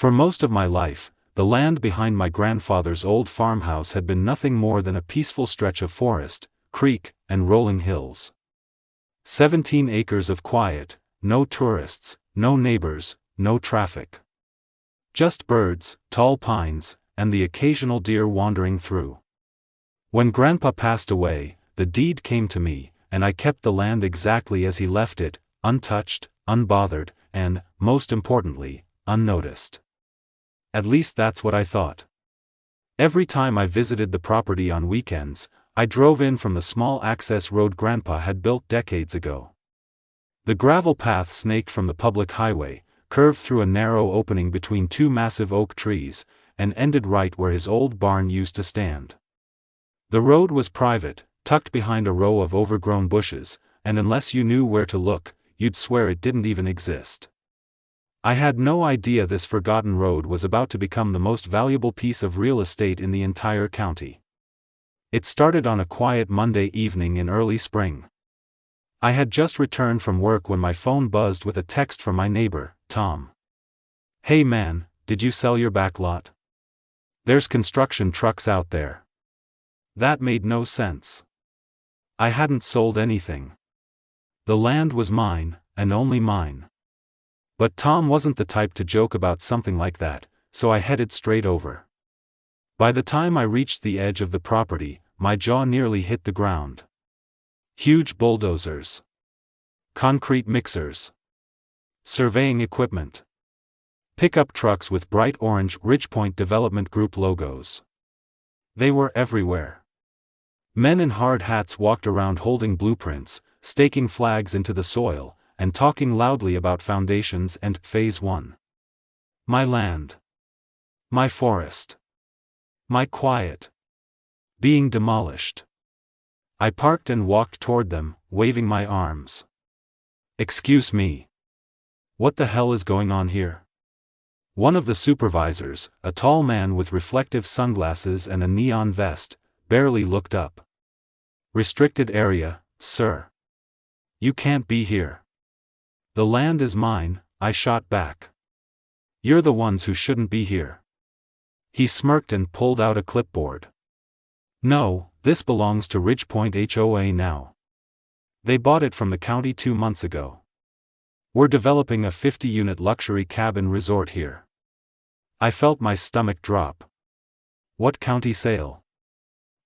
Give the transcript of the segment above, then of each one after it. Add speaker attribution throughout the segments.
Speaker 1: For most of my life, the land behind my grandfather's old farmhouse had been nothing more than a peaceful stretch of forest, creek, and rolling hills. 17 acres of quiet, no tourists, no neighbors, no traffic. Just birds, tall pines, and the occasional deer wandering through. When Grandpa passed away, the deed came to me, and I kept the land exactly as he left it, untouched, unbothered, and, most importantly, unnoticed. At least that's what I thought. Every time I visited the property on weekends, I drove in from the small access road Grandpa had built decades ago. The gravel path snaked from the public highway, curved through a narrow opening between two massive oak trees, and ended right where his old barn used to stand. The road was private, tucked behind a row of overgrown bushes, and unless you knew where to look, you'd swear it didn't even exist. I had no idea this forgotten road was about to become the most valuable piece of real estate in the entire county. It started on a quiet Monday evening in early spring. I had just returned from work when my phone buzzed with a text from my neighbor, Tom. "Hey man, did you sell your back lot? There's construction trucks out there." That made no sense. I hadn't sold anything. The land was mine, and only mine. But Tom wasn't the type to joke about something like that, so I headed straight over. By the time I reached the edge of the property, my jaw nearly hit the ground. Huge bulldozers. Concrete mixers. Surveying equipment. Pickup trucks with bright orange Ridgepoint Development Group logos. They were everywhere. Men in hard hats walked around holding blueprints, staking flags into the soil, and talking loudly about foundations and Phase 1. My land. My forest. My quiet. Being demolished. I parked and walked toward them, waving my arms. "Excuse me. What the hell is going on here?" One of the supervisors, a tall man with reflective sunglasses and a neon vest, barely looked up. "Restricted area, sir. You can't be here." "The land is mine," I shot back. "You're the ones who shouldn't be here." He smirked and pulled out a clipboard. "No, this belongs to Ridgepoint HOA now. They bought it from the county 2 months ago. We're developing a 50-unit luxury cabin resort here." I felt my stomach drop. "What county sale?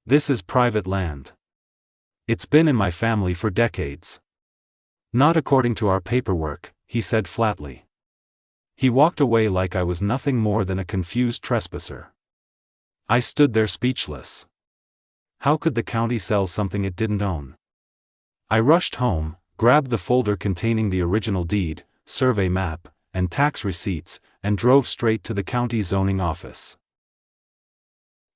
Speaker 1: This is private land. It's been in my family for decades." "Not according to our paperwork," he said flatly. He walked away like I was nothing more than a confused trespasser. I stood there speechless. How could the county sell something it didn't own? I rushed home, grabbed the folder containing the original deed, survey map, and tax receipts, and drove straight to the county zoning office.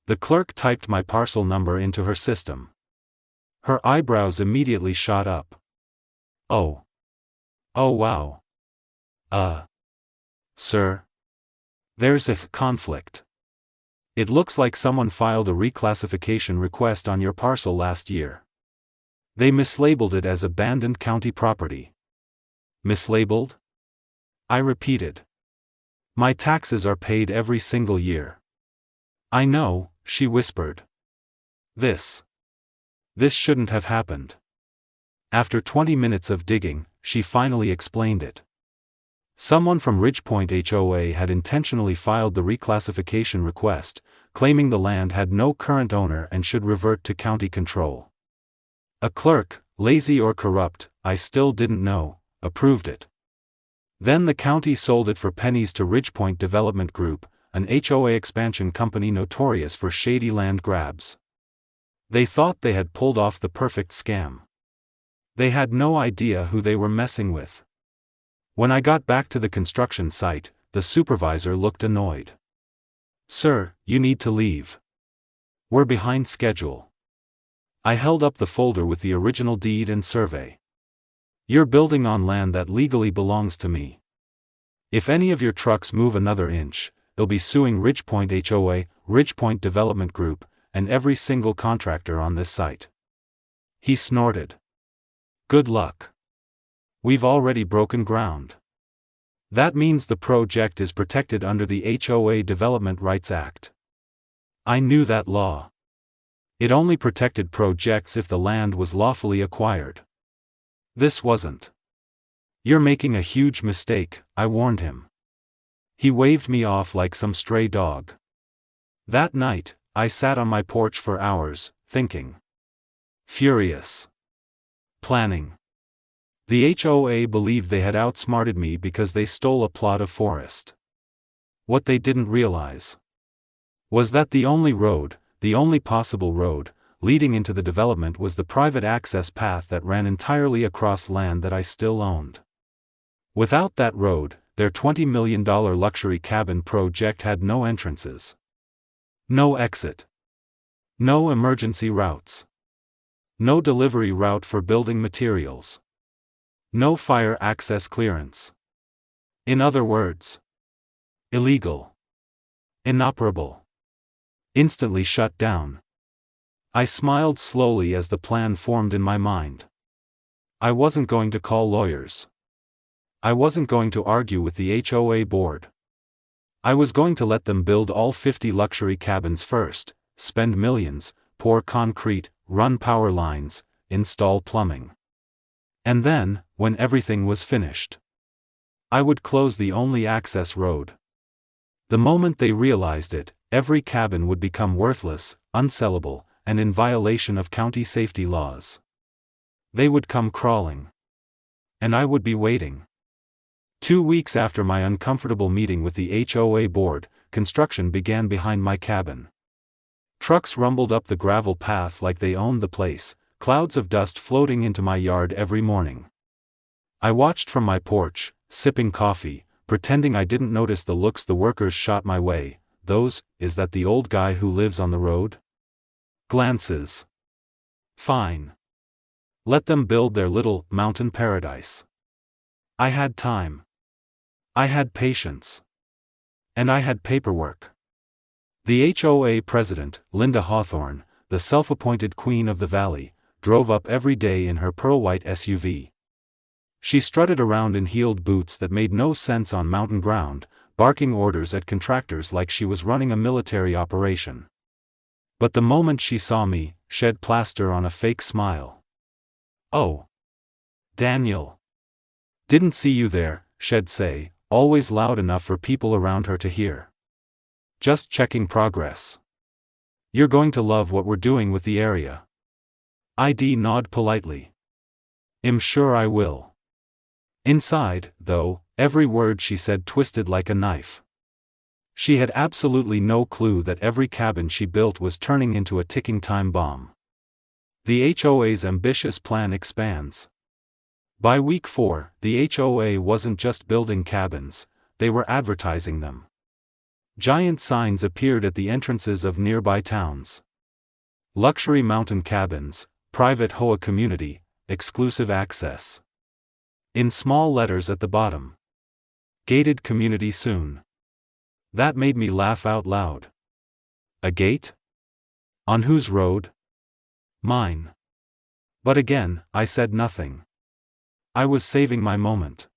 Speaker 1: The clerk typed my parcel number into her system. Her eyebrows immediately shot up. Oh. Oh wow. Sir? There's a conflict. It looks like someone filed a reclassification request on your parcel last year. They mislabeled it as abandoned county property." "Mislabeled?" I repeated. "My taxes are paid every single year." "I know," she whispered. This shouldn't have happened." After 20 minutes of digging, she finally explained it. Someone from Ridgepoint HOA had intentionally filed the reclassification request, claiming the land had no current owner and should revert to county control. A clerk, lazy or corrupt, I still didn't know, approved it. Then the county sold it for pennies to Ridgepoint Development Group, an HOA expansion company notorious for shady land grabs. They thought they had pulled off the perfect scam. They had no idea who they were messing with. When I got back to the construction site, the supervisor looked annoyed. "Sir, you need to leave. We're behind schedule." I held up the folder with the original deed and survey. "You're building on land that legally belongs to me. If any of your trucks move another inch, they'll be suing Ridgepoint HOA, Ridgepoint Development Group, and every single contractor on this site." He snorted. "Good luck. We've already broken ground. That means the project is protected under the HOA Development Rights Act. I knew that law. It only protected projects if the land was lawfully acquired. This wasn't. You're making a huge mistake, I warned him. He waved me off like some stray dog. That night, I sat on my porch for hours, thinking. Furious. Planning. The HOA believed they had outsmarted me because they stole a plot of forest. What they didn't realize was that the only possible road, leading into the development was the private access path that ran entirely across land that I still owned. Without that road, their $20 million luxury cabin project had no entrances. No exit. No emergency routes. No delivery route for building materials. No fire access clearance. In other words, illegal. Inoperable. Instantly shut down. I smiled slowly as the plan formed in my mind. I wasn't going to call lawyers. I wasn't going to argue with the HOA board. I was going to let them build all 50 luxury cabins first, spend millions, pour concrete, run power lines, install plumbing. And then, when everything was finished, I would close the only access road. The moment they realized it, every cabin would become worthless, unsellable, and in violation of county safety laws. They would come crawling. And I would be waiting. 2 weeks after my uncomfortable meeting with the HOA board, construction began behind my cabin. Trucks rumbled up the gravel path like they owned the place, clouds of dust floating into my yard every morning. I watched from my porch, sipping coffee, pretending I didn't notice the looks the workers shot my way. Is that the old guy who lives on the road? Glances. Fine. Let them build their little mountain paradise. I had time. I had patience. And I had paperwork. The HOA president, Linda Hawthorne, the self-appointed queen of the valley, drove up every day in her pearl-white SUV. She strutted around in heeled boots that made no sense on mountain ground, barking orders at contractors like she was running a military operation. But the moment she saw me, shed plaster on a fake smile. "Oh. Daniel. Didn't see you there," she'd say, always loud enough for people around her to hear. "Just checking progress. You're going to love what we're doing with the area." I'd nod politely. "I'm sure I will." Inside, though, every word she said twisted like a knife. She had absolutely no clue that every cabin she built was turning into a ticking time bomb. The HOA's ambitious plan expands. By week 4, the HOA wasn't just building cabins, they were advertising them. Giant signs appeared at the entrances of nearby towns. Luxury mountain cabins, private HOA community, exclusive access. In small letters at the bottom. Gated community soon. That made me laugh out loud. A gate? On whose road? Mine. But again, I said nothing. I was saving my moment.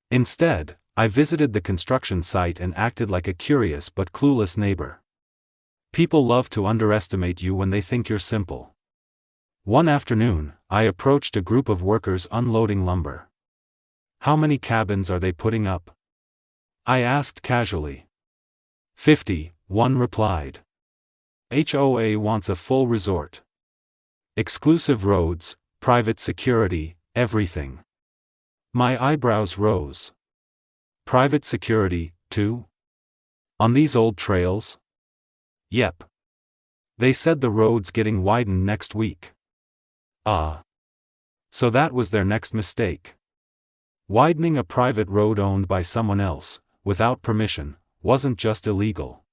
Speaker 1: Instead, I visited the construction site and acted like a curious but clueless neighbor. People love to underestimate you when they think you're simple. One afternoon, I approached a group of workers unloading lumber. "How many cabins are they putting up?" I asked casually. 50, one replied. HOA wants a full resort. Exclusive roads, private security, everything. My eyebrows rose. Private security, too? On these old trails? Yep. They said the road's getting widened next week. So that was their next mistake. Widening a private road owned by someone else, without permission, wasn't just illegal.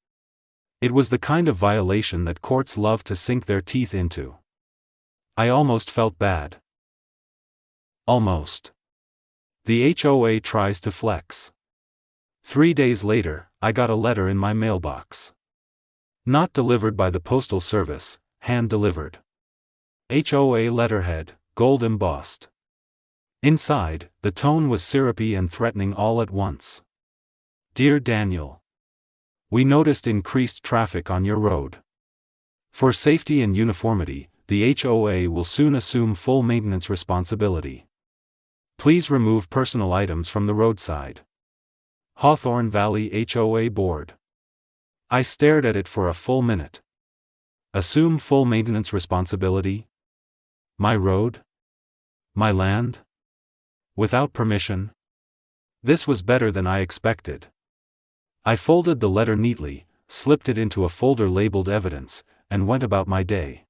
Speaker 1: It was the kind of violation that courts love to sink their teeth into. I almost felt bad. Almost. The HOA tries to flex. 3 days later, I got a letter in my mailbox. Not delivered by the postal service, hand-delivered. HOA letterhead, gold embossed. Inside, the tone was syrupy and threatening all at once. Dear Daniel, we noticed increased traffic on your road. For safety and uniformity, the HOA will soon assume full maintenance responsibility. Please remove personal items from the roadside. Hawthorne Valley HOA Board. I stared at it for a full minute. Assume full maintenance responsibility? My road? My land? Without permission? This was better than I expected. I folded the letter neatly, slipped it into a folder labeled evidence, and went about my day.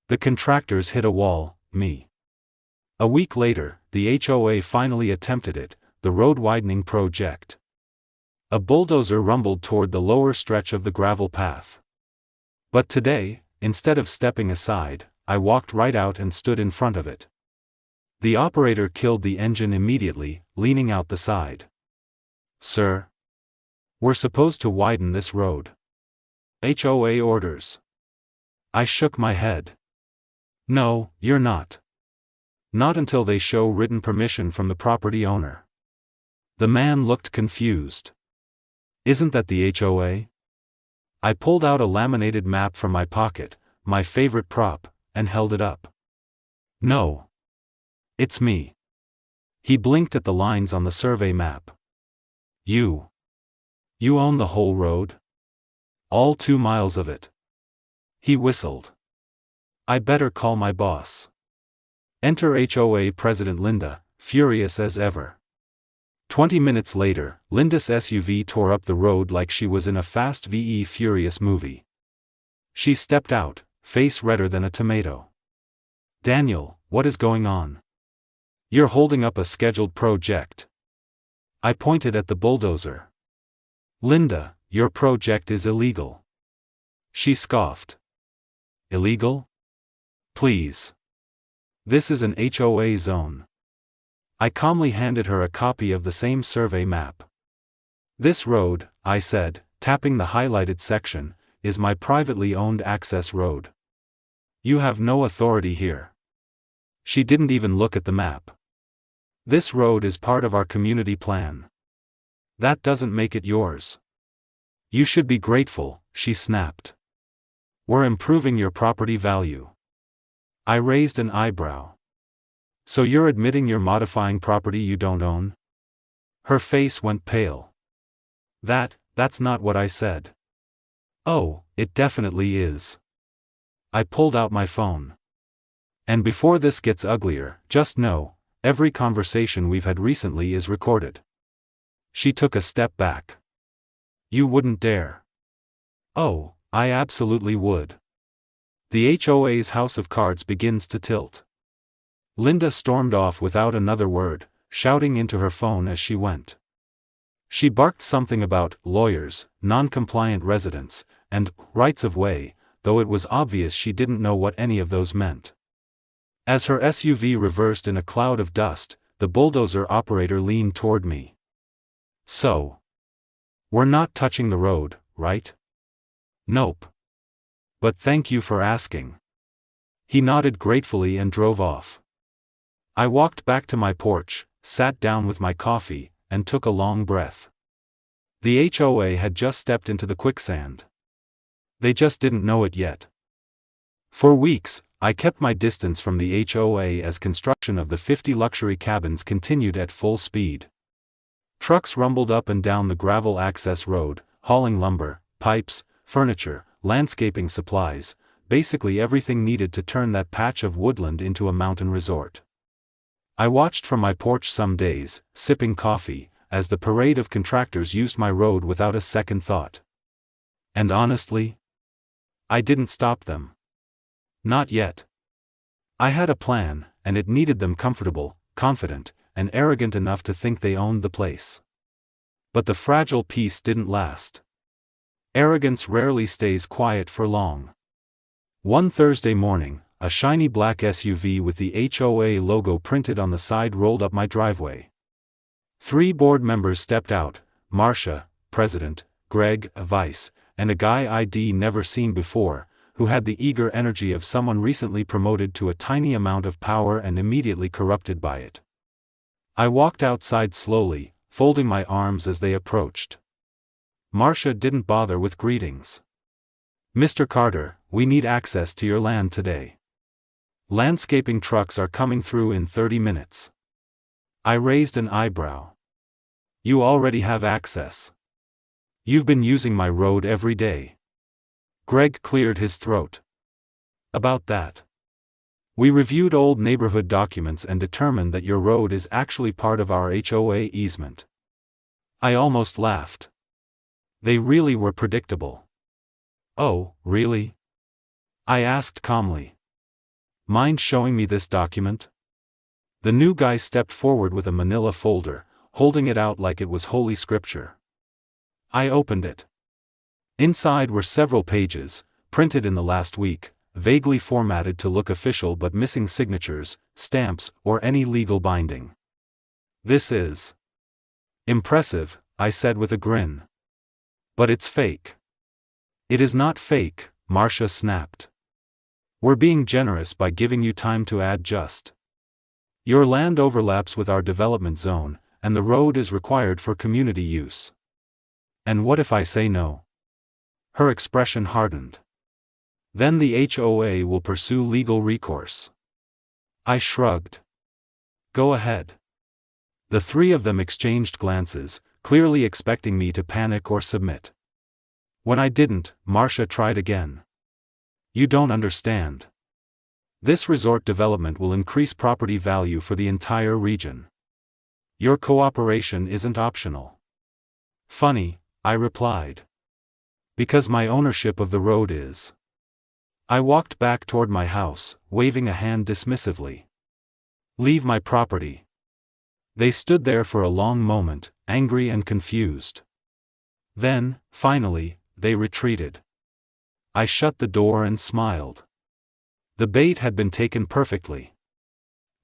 Speaker 1: The contractors hit a wall, me. A week later, the HOA finally attempted it, the road widening project. A bulldozer rumbled toward the lower stretch of the gravel path. But today, instead of stepping aside, I walked right out and stood in front of it. The operator killed the engine immediately, leaning out the side. Sir? We're supposed to widen this road. HOA orders. I shook my head. No, you're not. Not until they show written permission from the property owner. The man looked confused. Isn't that the HOA? I pulled out a laminated map from my pocket, my favorite prop, and held it up. No. It's me. He blinked at the lines on the survey map. You own the whole road? All 2 miles of it. He whistled. I better call my boss. Enter HOA President Linda, furious as ever. 20 minutes later, Linda's SUV tore up the road like she was in a Fast V Furious movie. She stepped out, face redder than a tomato. Daniel, what is going on? You're holding up a scheduled project. I pointed at the bulldozer. Linda, your project is illegal. She scoffed. Illegal? Please. This is an HOA zone. I calmly handed her a copy of the same survey map. This road, I said, tapping the highlighted section, is my privately owned access road. You have no authority here. She didn't even look at the map. This road is part of our community plan. That doesn't make it yours. You should be grateful, she snapped. We're improving your property value. I raised an eyebrow. So you're admitting you're modifying property you don't own? Her face went pale. That's not what I said. Oh, it definitely is. I pulled out my phone. And before this gets uglier, just know, every conversation we've had recently is recorded. She took a step back. You wouldn't dare. Oh, I absolutely would. The HOA's house of cards begins to tilt. Linda stormed off without another word, shouting into her phone as she went. She barked something about lawyers, non-compliant residents, and rights of way, though it was obvious she didn't know what any of those meant. As her SUV reversed in a cloud of dust, the bulldozer operator leaned toward me. So, we're not touching the road, right? Nope. But thank you for asking. He nodded gratefully and drove off. I walked back to my porch, sat down with my coffee, and took a long breath. The HOA had just stepped into the quicksand. They just didn't know it yet. For weeks, I kept my distance from the HOA as construction of the 50 luxury cabins continued at full speed. Trucks rumbled up and down the gravel access road, hauling lumber, pipes, furniture, landscaping supplies, basically everything needed to turn that patch of woodland into a mountain resort. I watched from my porch some days, sipping coffee, as the parade of contractors used my road without a second thought. And honestly, I didn't stop them. Not yet. I had a plan, and it needed them comfortable, confident, and arrogant enough to think they owned the place. But the fragile peace didn't last. Arrogance rarely stays quiet for long. One Thursday morning, a shiny black SUV with the HOA logo printed on the side rolled up my driveway. 3 board members stepped out, Marcia, president, Greg, a vice, and a guy I'd never seen before, who had the eager energy of someone recently promoted to a tiny amount of power and immediately corrupted by it. I walked outside slowly, folding my arms as they approached. Marcia didn't bother with greetings. "Mr. Carter, we need access to your land today. Landscaping trucks are coming through in 30 minutes. I raised an eyebrow. "You already have access. You've been using my road every day." Greg cleared his throat. "About that. We reviewed old neighborhood documents and determined that your road is actually part of our HOA easement." I almost laughed. They really were predictable. "Oh, really?" I asked calmly. "Mind showing me this document?" The new guy stepped forward with a manila folder, holding it out like it was holy scripture. I opened it. Inside were several pages, printed in the last week, vaguely formatted to look official but missing signatures, stamps, or any legal binding. "This is impressive," I said with a grin. "But it's fake." "It is not fake," Marcia snapped. "We're being generous by giving you time to adjust. Your land overlaps with our development zone, and the road is required for community use." "And what if I say no?" Her expression hardened. "Then the HOA will pursue legal recourse." I shrugged. "Go ahead." The three of them exchanged glances, clearly expecting me to panic or submit. When I didn't, Marcia tried again. "You don't understand. This resort development will increase property value for the entire region. Your cooperation isn't optional." "Funny," I replied. "Because my ownership of the road is." I walked back toward my house, waving a hand dismissively. "Leave my property." They stood there for a long moment, angry and confused. Then, finally, they retreated. I shut the door and smiled. The bait had been taken perfectly.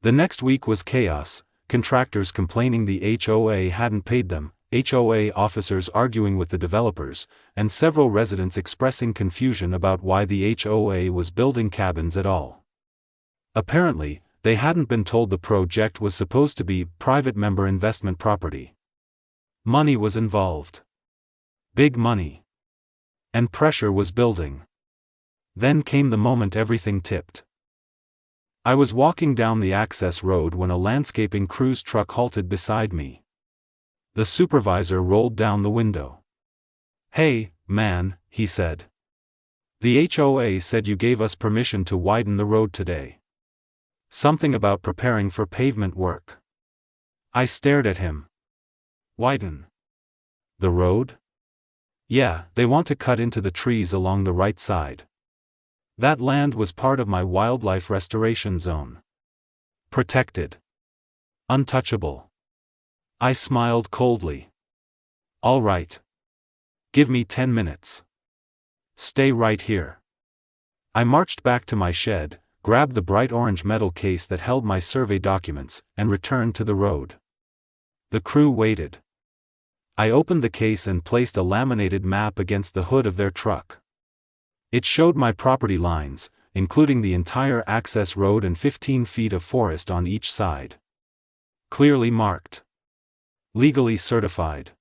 Speaker 1: The next week was chaos, contractors complaining the HOA hadn't paid them, HOA officers arguing with the developers, and several residents expressing confusion about why the HOA was building cabins at all. Apparently, they hadn't been told the project was supposed to be private member investment property. Money was involved. Big money. And pressure was building. Then came the moment everything tipped. I was walking down the access road when a landscaping crew's truck halted beside me. The supervisor rolled down the window. "Hey, man," he said. "The HOA said you gave us permission to widen the road today. Something about preparing for pavement work." I stared at him. "Widen the road?" "Yeah, they want to cut into the trees along the right side. That land was part of my wildlife restoration zone. Protected. Untouchable." I smiled coldly. "All right. Give me 10 minutes. Stay right here." I marched back to my shed, grabbed the bright orange metal case that held my survey documents, and returned to the road. The crew waited. I opened the case and placed a laminated map against the hood of their truck. It showed my property lines, including the entire access road and 15 feet of forest on each side. Clearly marked. Legally certified.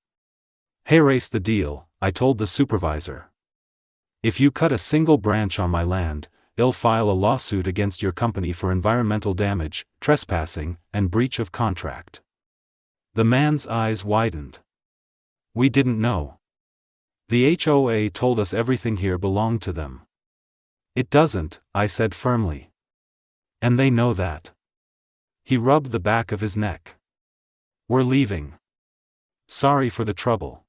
Speaker 1: "Erase the deal," I told the supervisor. "If you cut a single branch on my land, I'll file a lawsuit against your company for environmental damage, trespassing, and breach of contract." The man's eyes widened. "We didn't know. The HOA told us everything here belonged to them." "It doesn't," I said firmly. "And they know that." He rubbed the back of his neck. "We're leaving. Sorry for the trouble."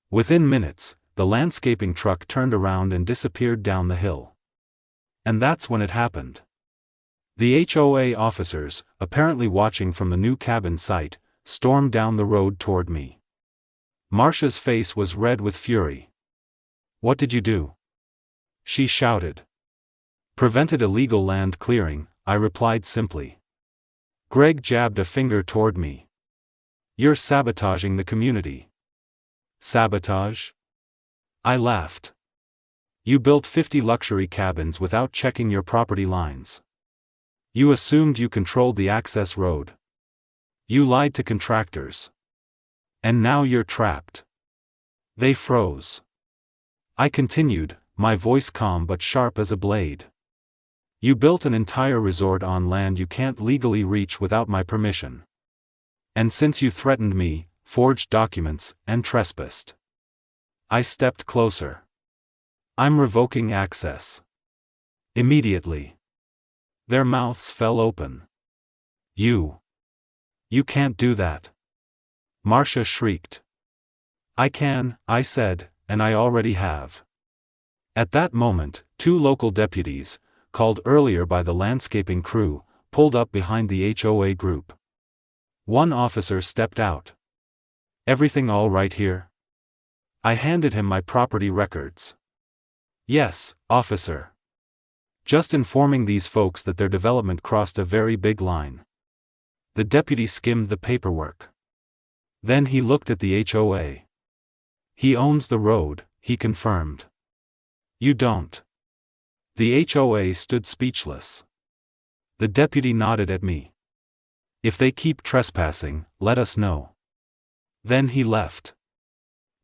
Speaker 1: Within minutes, the landscaping truck turned around and disappeared down the hill. And that's when it happened. The HOA officers, apparently watching from the new cabin site, stormed down the road toward me. Marcia's face was red with fury. "What did you do?" she shouted. "Prevented illegal land clearing," I replied simply. Greg jabbed a finger toward me. "You're sabotaging the community." "Sabotage?" I laughed. "You built 50 luxury cabins without checking your property lines. You assumed you controlled the access road. You lied to contractors. And now you're trapped. They froze. I continued, my voice calm but sharp as a blade. You built an entire resort on land you can't legally reach without my permission. And since you threatened me, forged documents, and trespassed. I stepped closer. I'm revoking access. Immediately. Their mouths fell open. You can't do that. Marcia shrieked. I can, I said, and I already have. At that moment, 2 local deputies, called earlier by the landscaping crew, pulled up behind the HOA group. One officer stepped out. Everything all right here? I handed him my property records. Yes, officer. Just informing these folks that their development crossed a very big line. The deputy skimmed the paperwork. Then he looked at the HOA. He owns the road, he confirmed. You don't. The HOA stood speechless. The deputy nodded at me. If they keep trespassing, let us know. Then he left.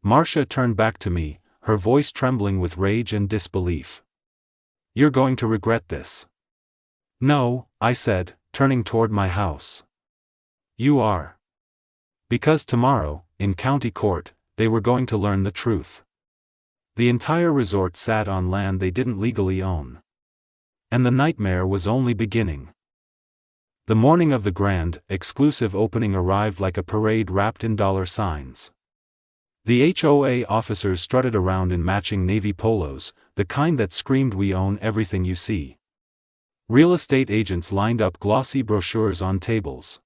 Speaker 1: Marcia turned back to me, her voice trembling with rage and disbelief. You're going to regret this. No, I said, turning toward my house. You are. Because tomorrow, in county court, they were going to learn the truth. The entire resort sat on land they didn't legally own. And the nightmare was only beginning. The morning of the grand, exclusive opening arrived like a parade wrapped in dollar signs. The HOA officers strutted around in matching navy polos, the kind that screamed "We own everything you see." Real estate agents lined up glossy brochures on tables.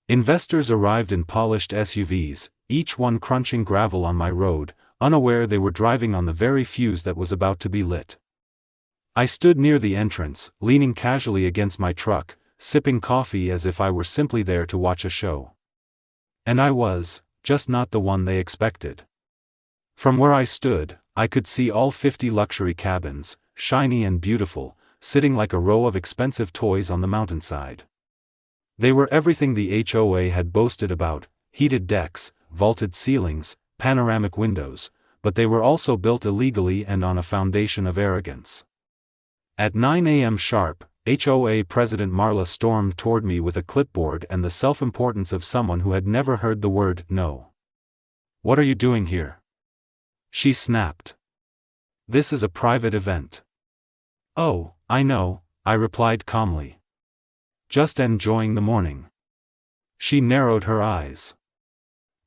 Speaker 1: Investors arrived in polished SUVs, each one crunching gravel on my road, unaware they were driving on the very fuse that was about to be lit. I stood near the entrance, leaning casually against my truck, sipping coffee as if I were simply there to watch a show. And I was, just not the one they expected. From where I stood, I could see all 50 luxury cabins, shiny and beautiful, sitting like a row of expensive toys on the mountainside. They were everything the HOA had boasted about: heated decks, vaulted ceilings, panoramic windows, but they were also built illegally and on a foundation of arrogance. At 9 a.m. sharp, HOA President Marla stormed toward me with a clipboard and the self-importance of someone who had never heard the word "no." "What are you doing here?" she snapped. "This is a private event." "Oh, I know," I replied calmly. "Just enjoying the morning." She narrowed her eyes.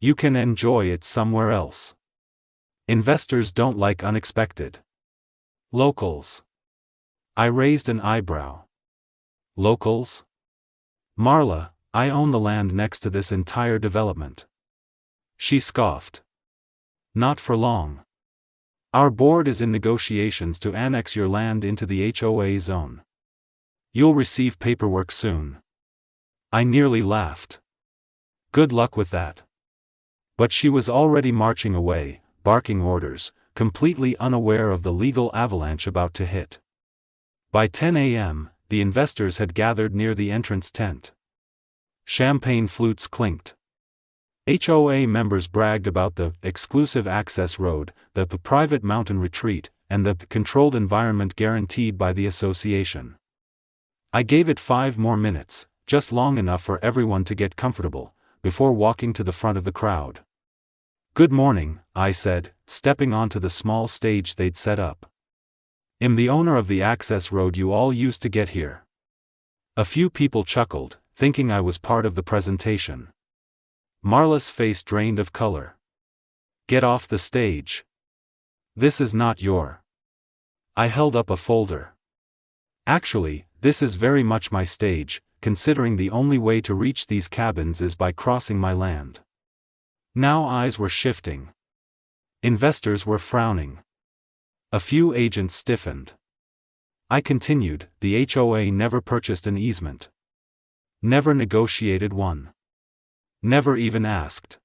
Speaker 1: "You can enjoy it somewhere else. Investors don't like unexpected locals." I raised an eyebrow. "Locals? Marla, I own the land next to this entire development." She scoffed. "Not for long. Our board is in negotiations to annex your land into the HOA zone. You'll receive paperwork soon." I nearly laughed. Good luck with that. But she was already marching away, barking orders, completely unaware of the legal avalanche about to hit. By 10 a.m., the investors had gathered near the entrance tent. Champagne flutes clinked. HOA members bragged about the exclusive access road, the private mountain retreat, and the controlled environment guaranteed by the association. I gave it 5 more minutes, just long enough for everyone to get comfortable, before walking to the front of the crowd. "Good morning," I said, stepping onto the small stage they'd set up. "I'm the owner of the access road you all used to get here." A few people chuckled, thinking I was part of the presentation. Marla's face drained of color. "Get off the stage. This is not your..." I held up a folder. "Actually, this is very much my stage, considering the only way to reach these cabins is by crossing my land." Now eyes were shifting. Investors were frowning. A few agents stiffened. I continued, "The HOA never purchased an easement. Never negotiated one. Never even asked.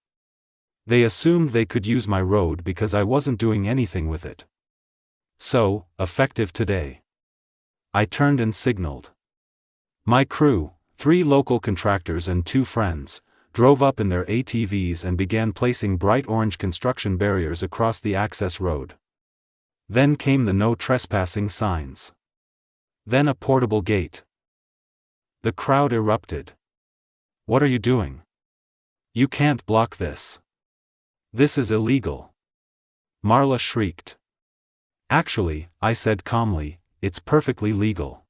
Speaker 1: They assumed they could use my road because I wasn't doing anything with it. So, effective today." I turned and signaled. My crew, 3 local contractors and 2 friends drove up in their ATVs and began placing bright orange construction barriers across the access road. Then came the no trespassing signs. Then a portable gate. The crowd erupted. "What are you doing? You can't block this. This is illegal." Marla shrieked. "Actually," I said calmly, "it's perfectly legal.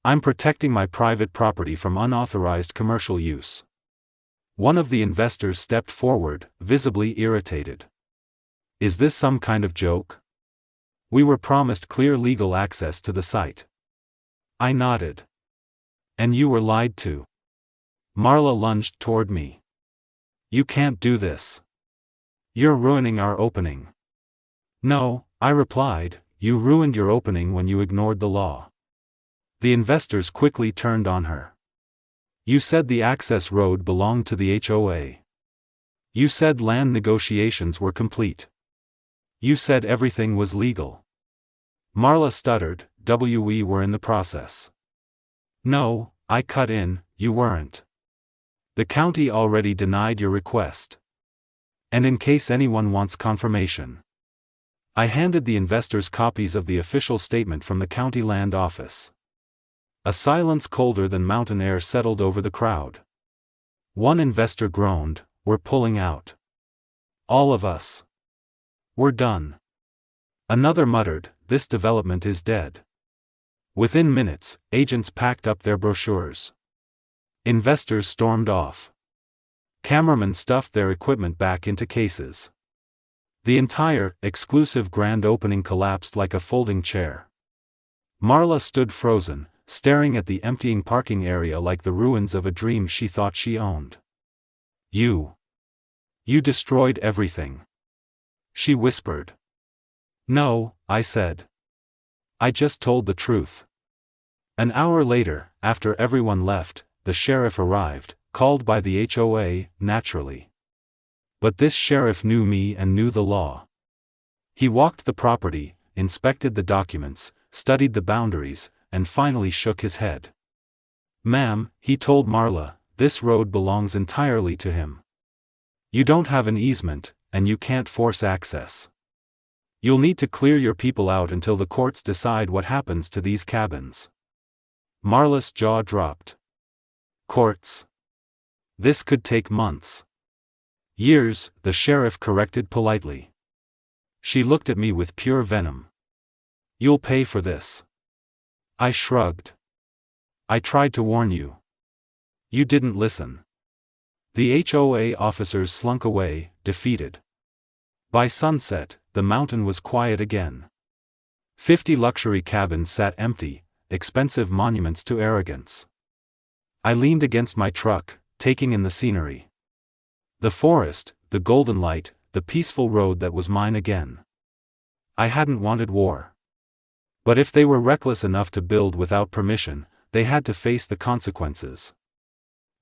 Speaker 1: I'm protecting my private property from unauthorized commercial use." One of the investors stepped forward, visibly irritated. "Is this some kind of joke? We were promised clear legal access to the site." I nodded. "And you were lied to." Marla lunged toward me. "You can't do this. You're ruining our opening." "No," I replied, "you ruined your opening when you ignored the law." The investors quickly turned on her. "You said the access road belonged to the HOA. You said land negotiations were complete. You said everything was legal." Marla stuttered, "We were in the process." "No," I cut in, "you weren't. The county already denied your request. And in case anyone wants confirmation." I handed the investors copies of the official statement from the county land office. A silence colder than mountain air settled over the crowd. One investor groaned, "We're pulling out. All of us. We're done." Another muttered, "This development is dead." Within minutes, agents packed up their brochures. Investors stormed off. Cameramen stuffed their equipment back into cases. The entire, exclusive grand opening collapsed like a folding chair. Marla stood frozen, staring at the emptying parking area like the ruins of a dream she thought she owned. You destroyed everything," she whispered. "No," I said. "I just told the truth." An hour later, after everyone left, the sheriff arrived, called by the HOA, naturally. But this sheriff knew me and knew the law. He walked the property, inspected the documents, studied the boundaries, and finally shook his head. "Ma'am," he told Marla, "this road belongs entirely to him. You don't have an easement, and you can't force access. You'll need to clear your people out until the courts decide what happens to these cabins." Marla's jaw dropped. "Courts? This could take months." "Years," the sheriff corrected politely. She looked at me with pure venom. "You'll pay for this." I shrugged. "I tried to warn you. You didn't listen." The HOA officers slunk away, defeated. By sunset, the mountain was quiet again. 50 luxury cabins sat empty, expensive monuments to arrogance. I leaned against my truck, taking in the scenery. The forest, the golden light, the peaceful road that was mine again. I hadn't wanted war. But if they were reckless enough to build without permission, they had to face the consequences.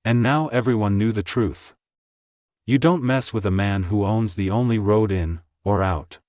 Speaker 1: And now everyone knew the truth. You don't mess with a man who owns the only road in, or out.